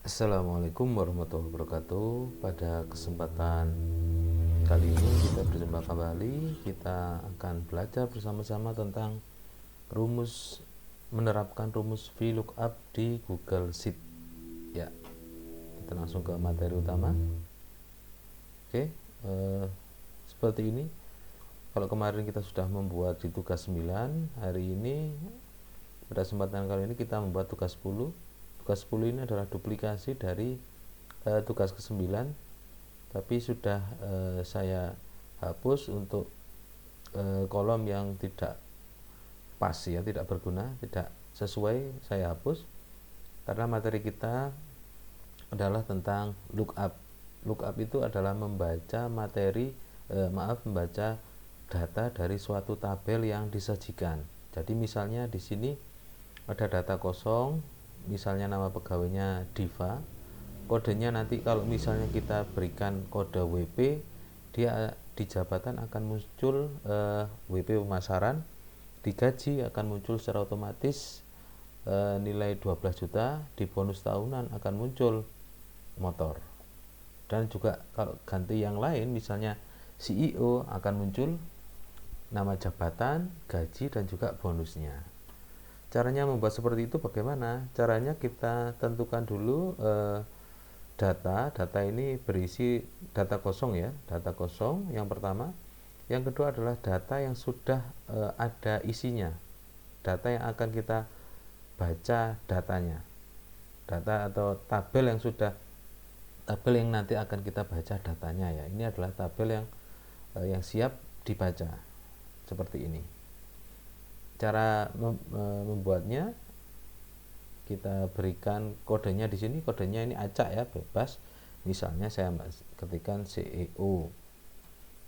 Assalamualaikum warahmatullahi wabarakatuh. Pada kesempatan kali ini kita berjumpa kembali. Kita akan belajar bersama-sama tentang menerapkan rumus VLOOKUP di Google Sheet. Ya, kita langsung ke materi utama. Oke, seperti ini. Kalau kemarin kita sudah membuat di tugas 9, hari ini pada kesempatan kali ini kita membuat tugas 10. Tugas 10 ini adalah duplikasi dari tugas ke-9, tapi sudah saya hapus untuk kolom yang tidak pas ya, tidak berguna, tidak sesuai, saya hapus karena materi kita adalah tentang lookup. Lookup itu adalah membaca membaca data dari suatu tabel yang disajikan. Jadi misalnya di sini ada data kosong, misalnya nama pegawainya Diva, kodenya nanti kalau misalnya kita berikan kode WP, dia di jabatan akan muncul WP pemasaran, di gaji akan muncul secara otomatis nilai 12 juta, di bonus tahunan akan muncul motor. Dan juga kalau ganti yang lain, misalnya CEO, akan muncul nama jabatan, gaji, dan juga bonusnya. Caranya membuat seperti itu bagaimana? Caranya kita tentukan dulu data ini berisi data kosong ya, data kosong yang pertama. Yang kedua adalah data yang sudah ada isinya, data yang akan kita baca datanya, data atau tabel yang nanti akan kita baca datanya ya. Ini adalah tabel yang siap dibaca seperti ini. Cara membuatnya, kita berikan kodenya di sini. Kodenya ini acak ya, bebas. Misalnya saya ketikkan CEO,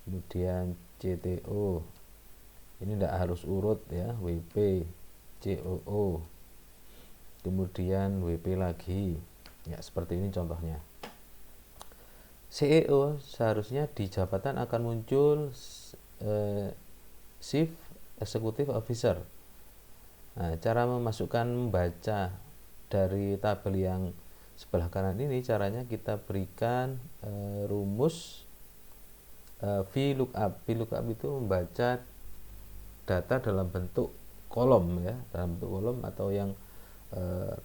kemudian CTO. Ini tidak harus urut ya, WP, COO, kemudian WP lagi. Ya, seperti ini contohnya. CEO seharusnya di jabatan akan muncul Chief Executive Officer. Nah, cara membaca dari tabel yang sebelah kanan ini, caranya kita berikan rumus VLOOKUP. VLOOKUP itu membaca data dalam bentuk kolom ya, dalam bentuk kolom atau yang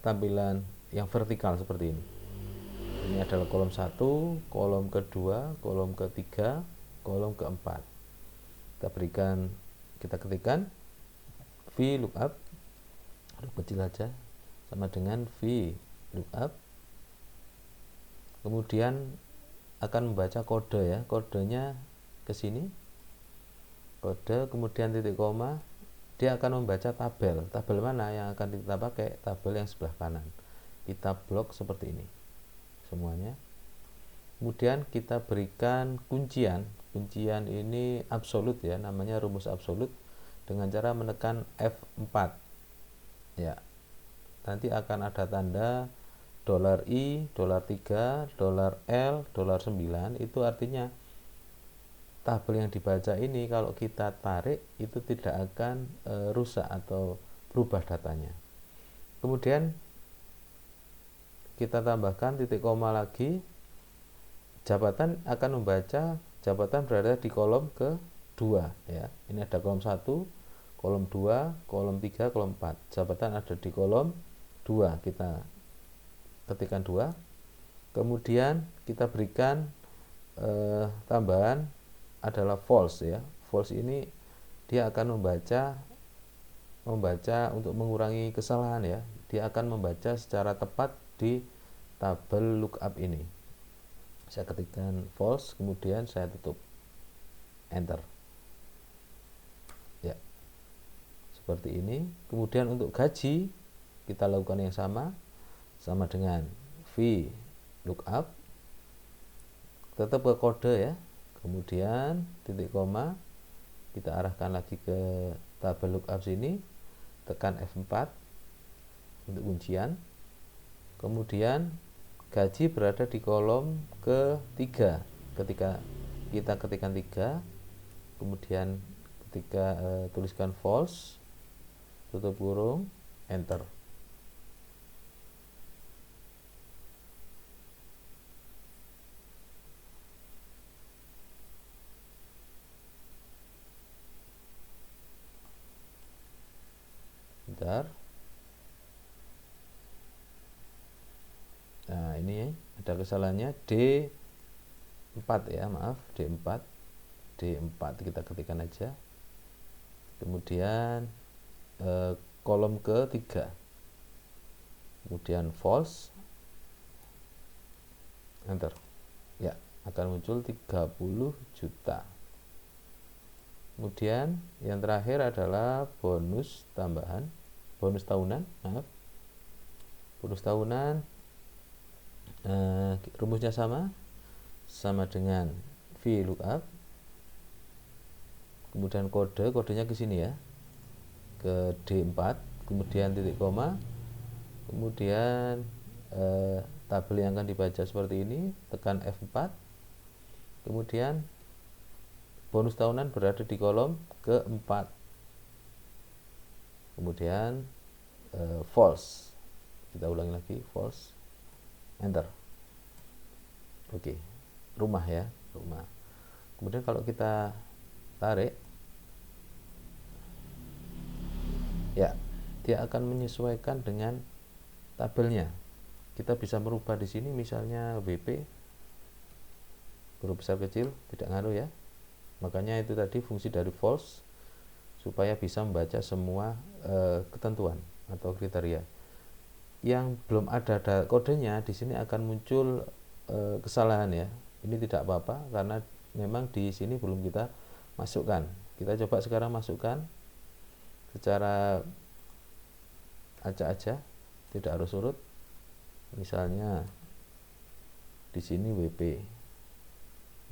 tampilan yang vertikal seperti ini. Ini adalah kolom 1, kolom kedua, kolom ketiga, kolom keempat. Kita ketikkan VLOOKUP, huruf kecil aja, sama dengan VLOOKUP. Kemudian akan membaca kode ya, kodenya ke sini, kode, kemudian titik koma. Dia akan membaca tabel mana yang akan kita pakai, tabel yang sebelah kanan. Kita blok seperti ini semuanya. Kemudian kita berikan kuncian ini absolut ya, namanya rumus absolut, dengan cara menekan F4 ya. Nanti akan ada tanda $I, $3, $L, $9. Itu artinya tabel yang dibaca ini kalau kita tarik itu tidak akan rusak atau berubah datanya. Kemudian kita tambahkan titik koma lagi. Jabatan akan membaca, jabatan berada di kolom ke-2 ya. Ini ada kolom 1, kolom 2, kolom 3, kolom 4. Jabatan ada di kolom 2. Kita ketikkan 2. Kemudian kita berikan tambahan adalah false ya. False ini dia akan membaca untuk mengurangi kesalahan ya. Dia akan membaca secara tepat di tabel lookup ini. Saya ketikkan false, kemudian saya tutup, enter ya, seperti ini. Kemudian untuk gaji kita lakukan yang sama dengan VLOOKUP, tetap ke kode ya, kemudian titik koma, kita arahkan lagi ke tabel lookup sini, tekan F4 untuk kuncian. Kemudian gaji berada di kolom ke-3. Ketika kita ketikkan 3, kemudian ketika tuliskan false, tutup kurung, enter. ini ada kesalahannya, D4 ya, maaf, D4 kita ketikkan aja. Kemudian kolom ketiga, kemudian false, enter. Ya, akan muncul 30 juta. Kemudian yang terakhir adalah bonus tambahan, bonus tahunan, maaf. Bonus tahunan, rumusnya sama dengan VLOOKUP. Kemudian kodenya ke sini ya, ke D4, kemudian titik koma, kemudian tabel yang akan dibaca seperti ini, tekan F4, kemudian bonus tahunan berada di kolom keempat, kemudian false, kita ulangi lagi, false, enter. Oke, rumah ya, rumah. Kemudian kalau kita tarik, ya, dia akan menyesuaikan dengan tabelnya. Kita bisa merubah di sini, misalnya WP huruf besar kecil, tidak ngaruh ya. Makanya itu tadi fungsi dari false, supaya bisa membaca semua ketentuan atau kriteria. Yang belum ada kodenya, di sini akan muncul kesalahan ya. Ini tidak apa-apa karena memang di sini belum kita masukkan. Kita coba sekarang masukkan secara acak aja, tidak harus urut. Misalnya di sini WP,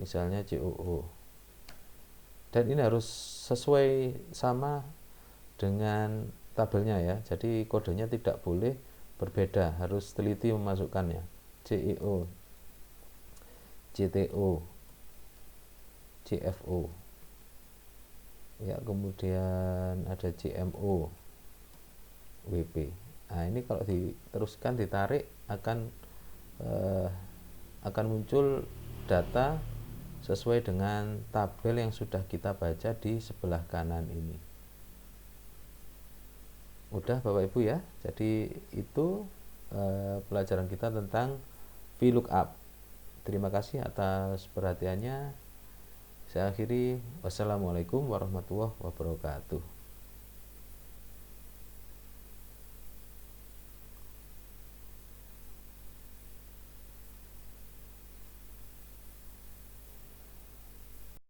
misalnya COO, dan ini harus sesuai sama dengan tabelnya ya. Jadi kodenya tidak boleh berbeda, harus teliti memasukkannya. CEO, CTO, CFO ya, kemudian ada CMO, WP. Nah, ini kalau diteruskan ditarik akan muncul data sesuai dengan tabel yang sudah kita baca di sebelah kanan ini. Udah Bapak Ibu ya. Jadi itu pelajaran kita tentang VLOOKUP. Terima kasih atas perhatiannya. Saya akhiri. Wassalamualaikum warahmatullahi wabarakatuh.